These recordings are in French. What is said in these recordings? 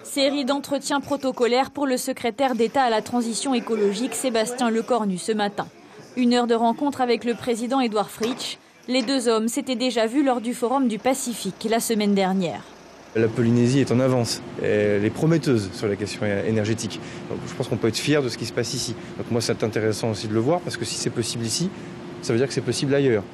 Série d'entretiens protocolaires pour le secrétaire d'État à la transition écologique Sébastien Lecornu ce matin. 1 heure de rencontre avec le président Édouard Fritch. Les deux hommes s'étaient déjà vus lors du Forum du Pacifique la semaine dernière. La Polynésie est en avance, elle est prometteuse sur la question énergétique. Donc je pense qu'on peut être fier de ce qui se passe ici. Donc moi c'est intéressant aussi de le voir parce que si c'est possible ici, ça veut dire que c'est possible ailleurs.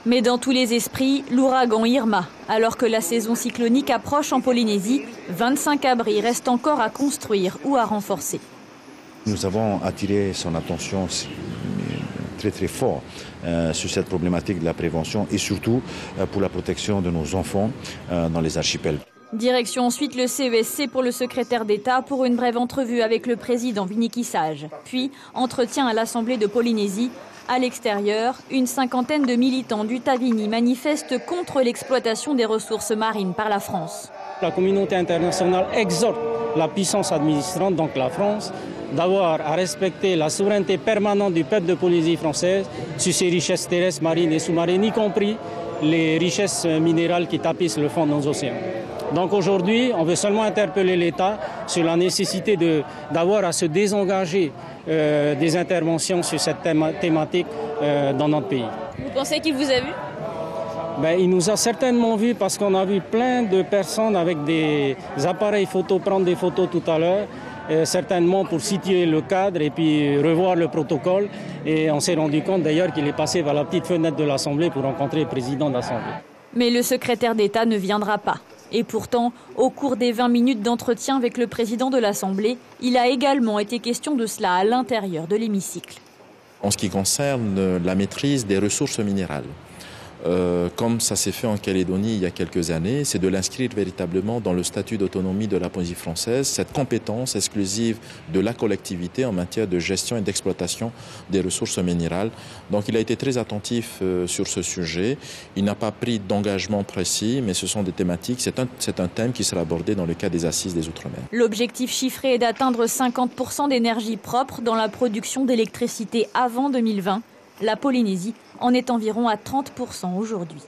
Mais dans tous les esprits, l'ouragan Irma. Alors que la saison cyclonique approche en Polynésie, 25 abris restent encore à construire ou à renforcer. Nous avons attiré son attention très fort sur cette problématique de la prévention et surtout pour la protection de nos enfants dans les archipels. Direction ensuite le CESC pour le secrétaire d'État pour une brève entrevue avec le président Viniki Sage. Puis entretien à l'Assemblée de Polynésie. À l'extérieur, une cinquantaine de militants du Tavini manifestent contre l'exploitation des ressources marines par la France. La communauté internationale exhorte la puissance administrante, donc la France, d'avoir à respecter la souveraineté permanente du peuple de Polynésie française sur ses richesses terrestres, marines et sous-marines, y compris les richesses minérales qui tapissent le fond de nos océans. Donc aujourd'hui, on veut seulement interpeller l'État sur la nécessité d'avoir à se désengager des interventions sur cette thématique dans notre pays. Vous pensez qu'il vous a vu ? Il nous a certainement vu parce qu'on a vu plein de personnes avec des appareils photo prendre des photos tout à l'heure, certainement pour situer le cadre et puis revoir le protocole. Et on s'est rendu compte d'ailleurs qu'il est passé vers la petite fenêtre de l'Assemblée pour rencontrer le président de l'Assemblée. Mais le secrétaire d'État ne viendra pas. Et pourtant, au cours des 20 minutes d'entretien avec le président de l'Assemblée, il a également été question de cela à l'intérieur de l'hémicycle. En ce qui concerne la maîtrise des ressources minérales, comme ça s'est fait en Calédonie il y a quelques années, c'est de l'inscrire véritablement dans le statut d'autonomie de la Polynésie française, cette compétence exclusive de la collectivité en matière de gestion et d'exploitation des ressources minérales. Donc il a été très attentif sur ce sujet. Il n'a pas pris d'engagement précis, mais ce sont des thématiques, c'est un thème qui sera abordé dans le cadre des Assises des Outre-mer. L'objectif chiffré est d'atteindre 50% d'énergie propre dans la production d'électricité avant 2020. La Polynésie en est environ à 30% aujourd'hui.